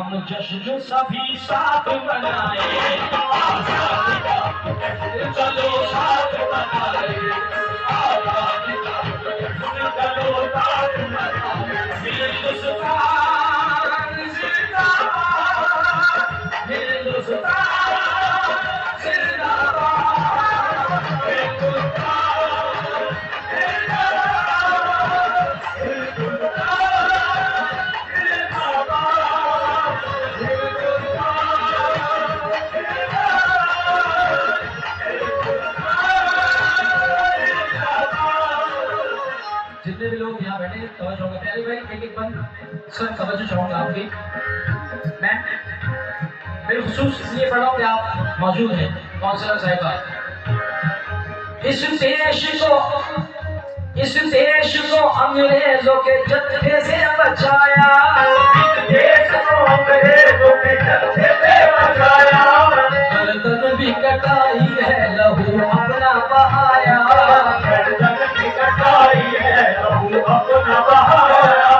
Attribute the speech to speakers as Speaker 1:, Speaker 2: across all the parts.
Speaker 1: हम जश्न सभी साथ मनाए, आजादी का जश्न चलो साथ मनाए, आजादी का जश्न चलो साथ मनाए। हिंदुस्तान जिंदाबाद, हिंदुस्तान जिंदाबाद, जितने भी लोग यहाँ बैठे तवज्जो होगा। प्यारे भाई एक एक बंद सर तवज्जो चाहूंगा आपकी। मैं बिलखुसूस इसलिए पढ़ रहा हूँ कि आप मौजूद हैं काउंसलर साहिबा। इस देश को अंग्रेजों के जत्थे से बचाया, इस देश को अंग्रेजों के जत्थे से बचाया, गर्दन भी कटाई है लहू अपना बहाया, गर्दन भी कटाई है लहू अपना बहाया।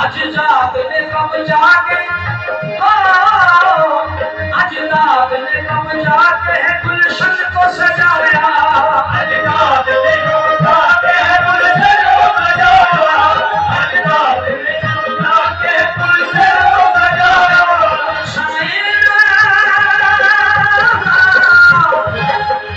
Speaker 1: आज जात ने कब जाके, आज रात ने कब जाके है गुलशन को सजाया, आज रात ने कब जाके है गुलशन को सजाया, आज रात ने कब जाके गुलशन को सजाया।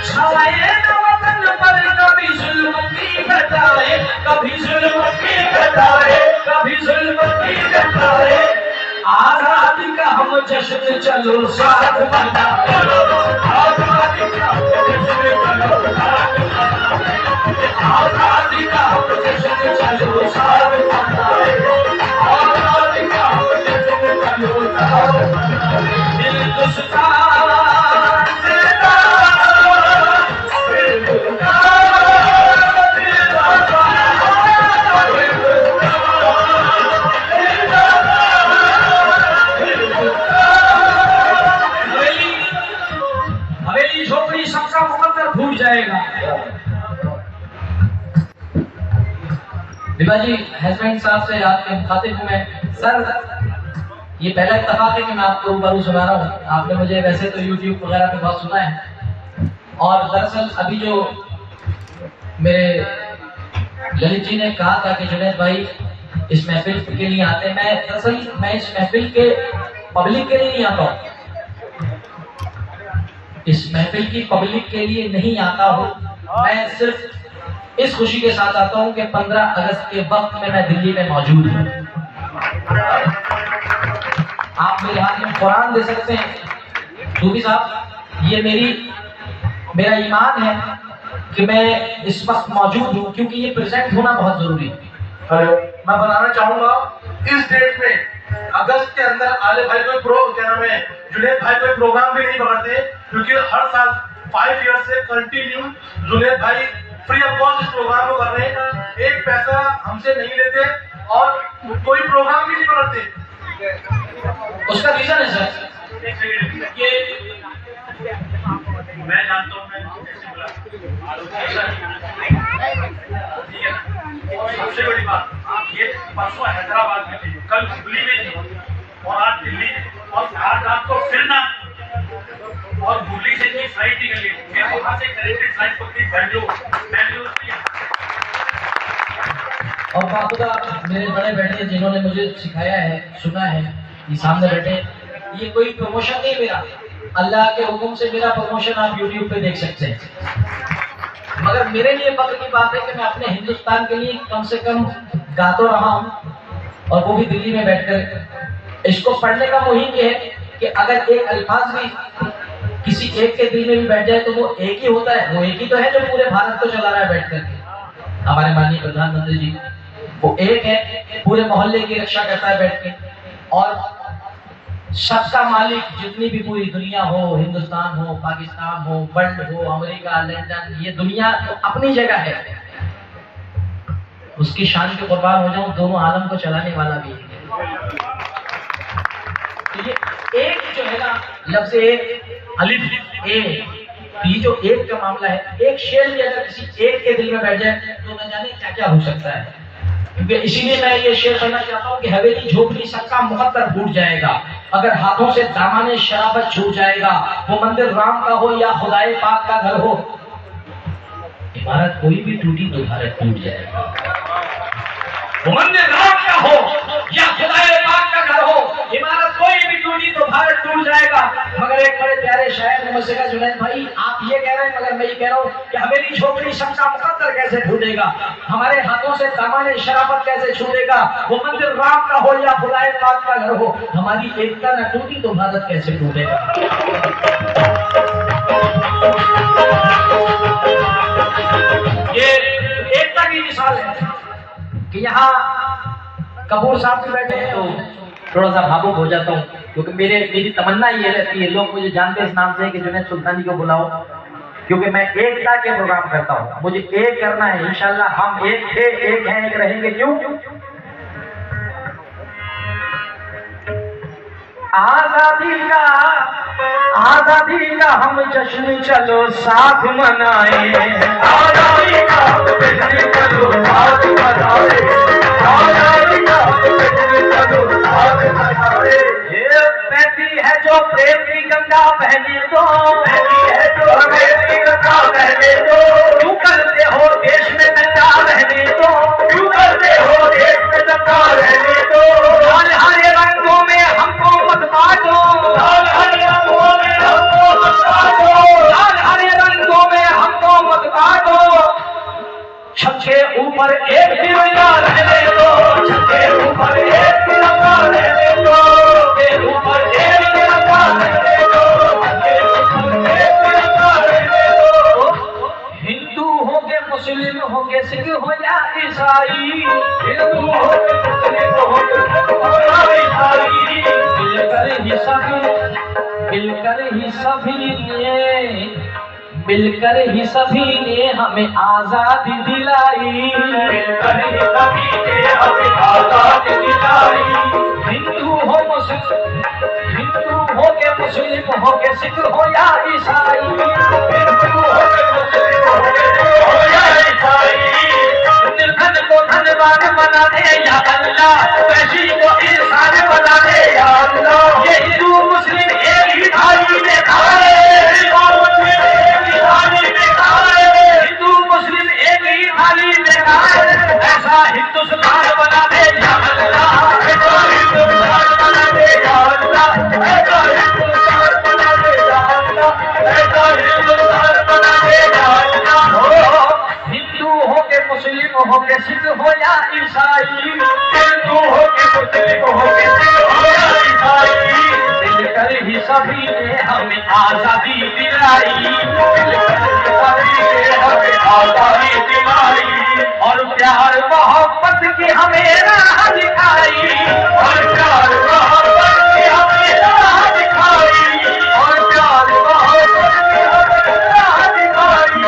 Speaker 1: शायद वतन पर कभी जुल्म की घटाए, कभी जुल्म की घटाए, कभी जुल्म की घटाए। आजादी का हम जश्न चलो साथ मनाए, आजादी का जश्न चलो साथ मनाए, आजादी का हम जश्न चलो साथ मनाए, आजादी का हम जश्न चलो साथ मनाए। हिंदुस्तान जिंदाबाद, हिंदुस्तान हवेली झोपड़ी सबका मुकद्दर भूल जाएगा। विभाजी हस्बैंड साहब से रात के मुखातिब हूँ मैं। सर ये पहला इत्तेफाक है कि मैं आपको रूबरू सुना रहा हूँ। आपने मुझे वैसे तो YouTube वगैरह पे बहुत सुना है, और दरअसल अभी जो मेरे ललित जी ने कहा था कि जुनैद भाई इस महफिल के लिए आते हैं, मैं इस महफिल के पब्लिक के लिए नहीं आता हूँ, इस महफिल की पब्लिक के लिए नहीं आता हूँ। मैं सिर्फ इस खुशी के साथ आता हूँ कि 15 अगस्त के वक्त में मैं दिल्ली में मौजूद हूँ। आप मेरे हाथ में कुरान दे सकते हैं सूफी साहब, ये मेरा ईमान है कि मैं इस वक्त मौजूद हूँ, क्योंकि ये प्रेजेंट होना बहुत जरूरी है।
Speaker 2: मैं बताना चाहूंगा इस डेट में अगस्त के अंदर आले भाई जुनैद भाई कोई प्रोग्राम भी नहीं पकड़ते, क्योंकि हर साल 5 ईयर से कंटिन्यू जुनैद भाई फ्री ऑफ कॉस्ट इस प्रोग्राम को कर रहे हैं। एक पैसा हमसे नहीं लेते और कोई प्रोग्राम भी नहीं पकड़ते।
Speaker 1: उसका रीजन है सर,
Speaker 3: ये मैं जानता हूँ, मैं सबसे बड़ी बात ये परसों हैदराबाद में थी, कल दिल्ली में थी, और आज दिल्ली, और आज रात को फिर ना, और दिल्ली से की फ्लाइट निकली, मैं वहां से कनेक्टेड फ्लाइट पकड़ी बेंगलुरु।
Speaker 1: और बाखुदा मेरे बड़े बेटे जिन्होंने मुझे सिखाया है, सुना है, ये सामने बैठे, ये कोई प्रमोशन नहीं मेरा, अल्लाह के हुक्म से मेरा प्रमोशन आप YouTube पे देख सकते हैं। मगर मेरे लिए फख्र की बात है कि मैं अपने हिंदुस्तान के लिए कम से कम गा तो रहा हूँ, और वो भी दिल्ली में बैठकर। इसको पढ़ने का मुहिम ये है कि अगर एक अल्फाज भी किसी एक के दिल में भी बैठ जाए तो वो एक ही होता है, वो एक ही तो है जो पूरे भारत को चला रहा है बैठ करके। हमारे माननीय प्रधानमंत्री जी वो एक है, पूरे मोहल्ले की रक्षा करता है बैठ के, और सबका मालिक जितनी भी पूरी दुनिया हो, हिंदुस्तान हो, पाकिस्तान हो, वर्ल्ड हो, अमेरिका, लंदन, ये दुनिया तो अपनी जगह है, उसकी शान के कुर्बान हो जाऊं, दोनों आलम को चलाने वाला भी है। तो ये एक जो है ना, लफ्ज़ एक, अलिफ एक, ये जो एक का मामला है, एक शेर भी अगर किसी एक के दिल में बैठ जाए तो न जाने क्या क्या हो सकता है। क्योंकि इसीलिए मैं ये शेयर करना चाहता हूँ कि हवेली झोपड़ी सबका मुकद्दर फूट जाएगा अगर हाथों से दामाने शराबत छूट जाएगा। वो मंदिर राम का हो या खुदाए पाक का घर हो, इमारत कोई भी टूटी तो भारत टूट जाएगा। वो मंदिर राम का हो या खुदाए पाक का घर हो, इमारत कोई भी टूटी तो भारत टूट जाएगा। मगर एक बड़े प्यारे शायर ने मुझसे कहा, जुनैद भाई आप ये कह रहे हैं मगर मैं ये कह रहा हूँ कि हवेली झोपड़ी सबका मुकद्दर कैसे फूटेगा, हमारे हाथों से दामाने शराबत कैसे छूटेगा। वो मंदिर राम का हो या खुदाए पाक का घर हो, हमारी एकता न टूटी तो भारत कैसे टूटेगा। ये एकता की मिसाल है कि यहाँ कपूर साहब भी बैठे हैं तो थोड़ा सा भावुक हो जाता हूँ, क्योंकि मेरी तमन्ना ये रहती है, लोग मुझे जानते इस नाम से कि जुनैद सुल्तानी को बुलाओ, क्योंकि मैं एकता के प्रोग्राम करता हूँ। मुझे एक करना है, इंशाल्लाह हम एक थे, एक हैं, एक रहेंगे। क्यों? आजादी का हम जश्न चलो साथ मनाए, आजादी का हम जश्न चलो साथ मनाए, आजादी का हम जश्न चलो साथ मनाए। ये बहती है जो प्रेम की गंगा बहने दो, बहती है जो प्रेम की गंगा बहने दो। क्यों करते हो देश में दंगा रहने दो, क्यों करते हो देश में दंगा रहने दो। लाल हरे रंगों में हमको मत बांटो, लाल हरे रंगों में हमको मत बांटो, लाल हरे रंगों में हमको मत बांटो। छत के ऊपर एक तिरंगा रहने दो, छत के ऊपर एक तिरंगा रहने दो, के ऊपर एक तिरंगा रहने दो, के ऊपर एक तिरंगा रहने दो। हिंदू हो के मुस्लिम हो के सिख हो या ईसाई, हिंदू हो के मुस्लिम हो के ईसाई, मिलकर ही सभी ने हमें आजादी दिलाई, मिलकर ही सभी ने हमें आजादी दिलाई। हिंदू हो के मुस्लिम हो के सिख हो या ईसाई, हिंदू हो के मुस्लिम हो के सिख हो या ईसाई। निर्धन को धनवान बना दे या अल्लाह, वैसी को इंसान बना दे या अल्लाह। ये हिंदू मुस्लिम एक ही थाली में खाए, हिंदू मुस्लिम एक ही थाली में खाए। ऐसा हिंदुस्तान बना दे या अल्लाह, ऐसा हिंदुस्तान बना दे या अल्लाह, ऐसा हिंदुस्तान बना दे या अल्लाह, ऐसा हिंदुस्तान बना दे या अल्लाह। हिंदू हो के मुस्लिम हो के सिख हो या ईसाई, हिंदू हो के मुस्लिम हो के सिख हो या ईसाई। मिलकर ही सभी ने हमें आजादी दिलाई, हमें आजादी दिलाई। और प्यार मोहब्बत की हमें राह दिखाई, और प्यार मोहब्बत की हमें राह दिखाई, और प्यार मोहब्बत की हमें राह दिखाई,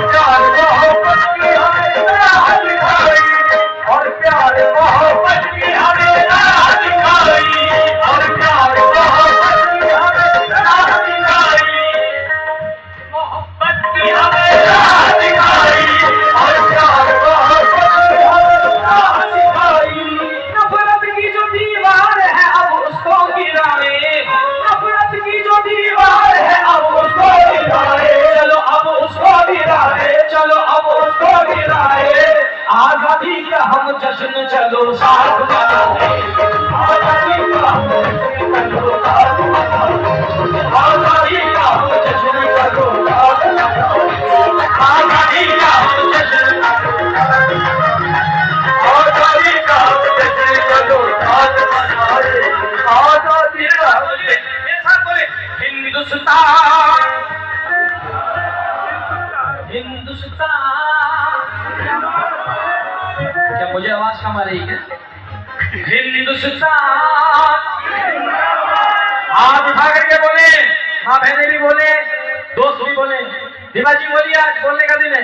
Speaker 1: प्यार मोहब्बत की हमें राह दिखाई, और प्यार मोहब्बत की हमें राह दिखाई, और प्यार मोहब्बत की हमें राह दिखाई, मोहब्बत की हमें राह दिखाई, और प्यार मोहब्बत की हमें राह दिखाई। नफरत की जो दीवार है अब उसको गिराए, नफरत की जो दीवार है अब उसको गिराए। चलो अब उसको गिराए, चलो अब उसको गिराए। आजादी का हम जश्न चलो साथ मनाए, आजादी का हम जश्न चलो साथ मनाए, आजादी का हम जश्न चलो साथ मनाए, आजादी का हम जश्न आजादी का हम जश्न चलो साथ मनाए, आजादी का हम बोले हिंदुस्तान, हिंदुस्तान। क्या मुझे आवाज कम आ रही है? हिंदुस्तान। आप उठा करके बोले, माँ बहने भी बोले, दोस्त भी बोले, दिवा जी बोलिए, आज बोलने का दिन है।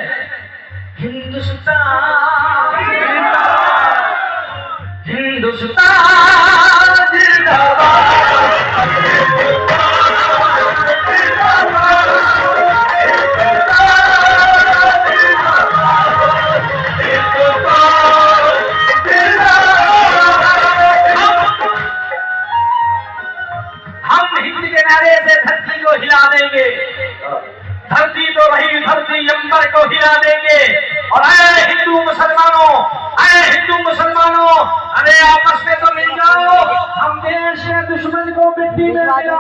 Speaker 1: हिंदुस्तान, हिंदुस्तान जिंदाबाद,
Speaker 4: हिंदू मुसलमानों, अरे आपस में तो मिल जाओ, हम देश के दुश्मन को मिट्टी में मिला